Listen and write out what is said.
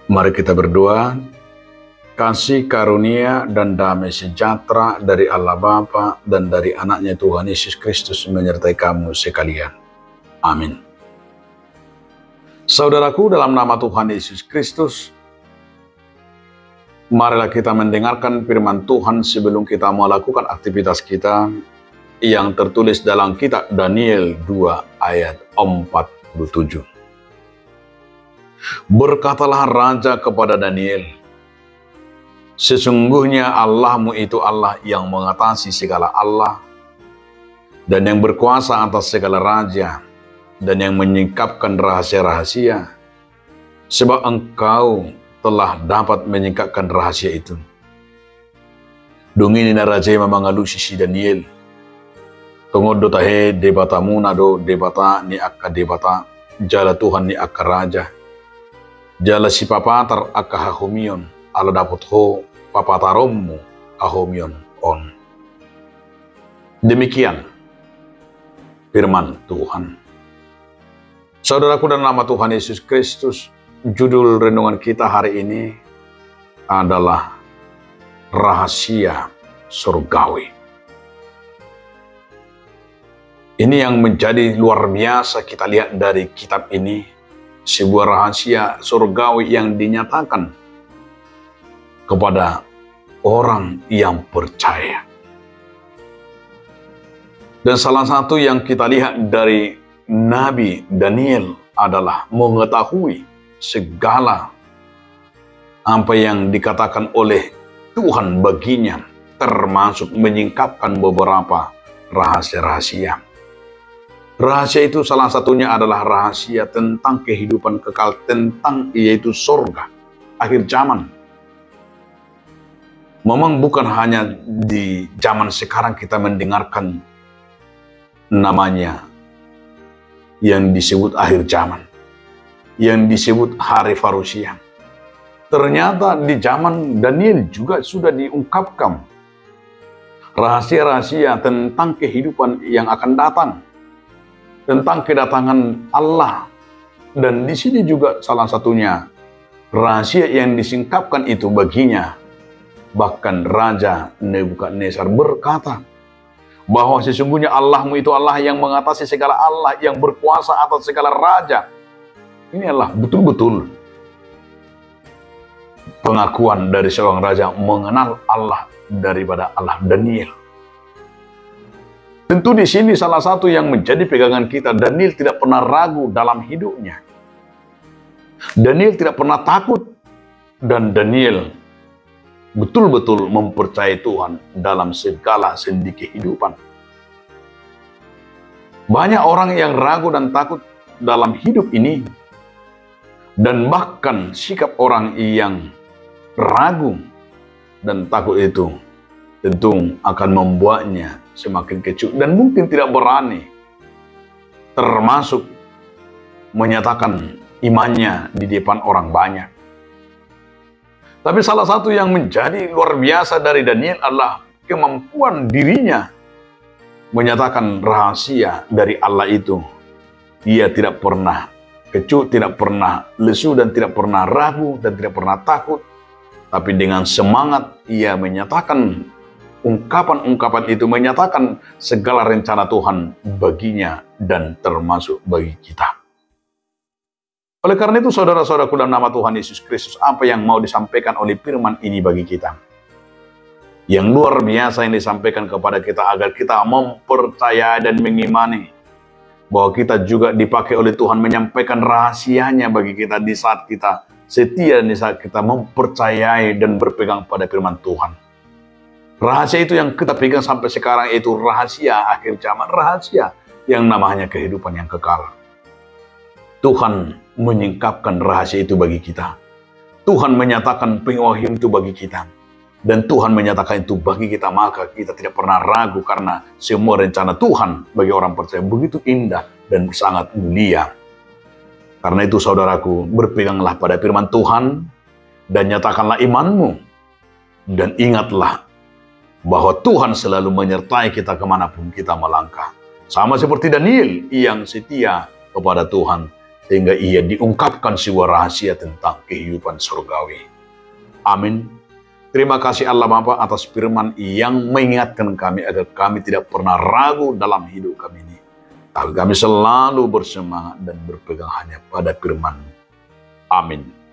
Mari kita berdoa. Kasih karunia dan damai sejahtera dari Allah Bapa dan dari anaknya Tuhan Yesus Kristus menyertai kamu sekalian. Amin. Saudaraku, dalam nama Tuhan Yesus Kristus, marilah kita mendengarkan firman Tuhan sebelum kita melakukan aktivitas kita yang tertulis dalam kitab Daniel 2 ayat 47. Berkatalah Raja kepada Daniel, sesungguhnya Allahmu itu Allah yang mengatasi segala Allah dan yang berkuasa atas segala raja dan yang menyingkapkan rahasia-rahasia, sebab engkau telah dapat menyingkapkan rahasia itu. Dungini na raja mamangalusi si Daniel. Tungod do tahe debata muna do debata ni akka debata jala Tuhan ni akka raja. Jala si papatar akka hahumion ala dapat ho papatarommu hahumion on. Demikian firman Tuhan. Saudaraku, dalam nama Tuhan Yesus Kristus, judul renungan kita hari ini adalah rahasia surgawi. Ini yang menjadi luar biasa kita lihat dari kitab ini, sebuah rahasia surgawi yang dinyatakan kepada orang yang percaya. Dan salah satu yang kita lihat dari Nabi Daniel adalah mengetahui segala apa yang dikatakan oleh Tuhan baginya, termasuk menyingkapkan beberapa rahasia-rahasia. Rahasia itu salah satunya adalah rahasia tentang kehidupan kekal, tentang yaitu surga akhir zaman. Memang bukan hanya di zaman sekarang kita mendengarkan namanya yang disebut akhir zaman, yang disebut hari parusia. Ternyata di zaman Daniel juga sudah diungkapkan rahasia-rahasia tentang kehidupan yang akan datang, tentang kedatangan Allah. Dan di sini juga salah satunya rahasia yang disingkapkan itu baginya. Bahkan Raja Nebukadnezar berkata bahwa sesungguhnya Allahmu itu Allah yang mengatasi segala Allah, yang berkuasa atas segala raja. Ini adalah betul-betul pengakuan dari seorang raja mengenal Allah daripada Allah Daniel. Tentu di sini salah satu yang menjadi pegangan kita, Daniel tidak pernah ragu dalam hidupnya. Daniel tidak pernah takut, dan Daniel betul-betul mempercayai Tuhan dalam segala sendi kehidupan. Banyak orang yang ragu dan takut dalam hidup ini, dan bahkan sikap orang yang ragu dan takut itu tentu akan membuatnya semakin kecut dan mungkin tidak berani, termasuk menyatakan imannya di depan orang banyak. Tapi salah satu yang menjadi luar biasa dari Daniel adalah kemampuan dirinya menyatakan rahasia dari Allah itu. Ia tidak pernah kecut, tidak pernah lesu, dan tidak pernah ragu, dan tidak pernah takut. Tapi dengan semangat ia menyatakan ungkapan-ungkapan itu, menyatakan segala rencana Tuhan baginya dan termasuk bagi kita. Oleh karena itu, saudara-saudaraku dalam nama Tuhan Yesus Kristus, apa yang mau disampaikan oleh firman ini bagi kita? Yang luar biasa yang disampaikan kepada kita agar kita mempercayai dan mengimani bahwa kita juga dipakai oleh Tuhan menyampaikan rahasianya bagi kita di saat kita setia, di saat kita mempercayai dan berpegang pada firman Tuhan. Rahasia itu yang kita pegang sampai sekarang itu rahasia akhir zaman, rahasia yang namanya kehidupan yang kekal. Tuhan menyingkapkan rahasia itu bagi kita. Tuhan menyatakan pengwahyu itu bagi kita. Dan Tuhan menyatakan itu bagi kita, maka kita tidak pernah ragu karena semua rencana Tuhan bagi orang percaya begitu indah dan sangat mulia. Karena itu saudaraku, berpeganglah pada firman Tuhan dan nyatakanlah imanmu. Dan ingatlah bahwa Tuhan selalu menyertai kita kemanapun kita melangkah. Sama seperti Daniel yang setia kepada Tuhan. sehingga ia diungkapkan sebuah rahasia tentang kehidupan surgawi. Amin. Terima kasih Allah Bapa atas firman yang mengingatkan kami agar kami tidak pernah ragu dalam hidup kami ini. Tapi kami selalu bersemangat dan berpegang hanya pada firman. Amin.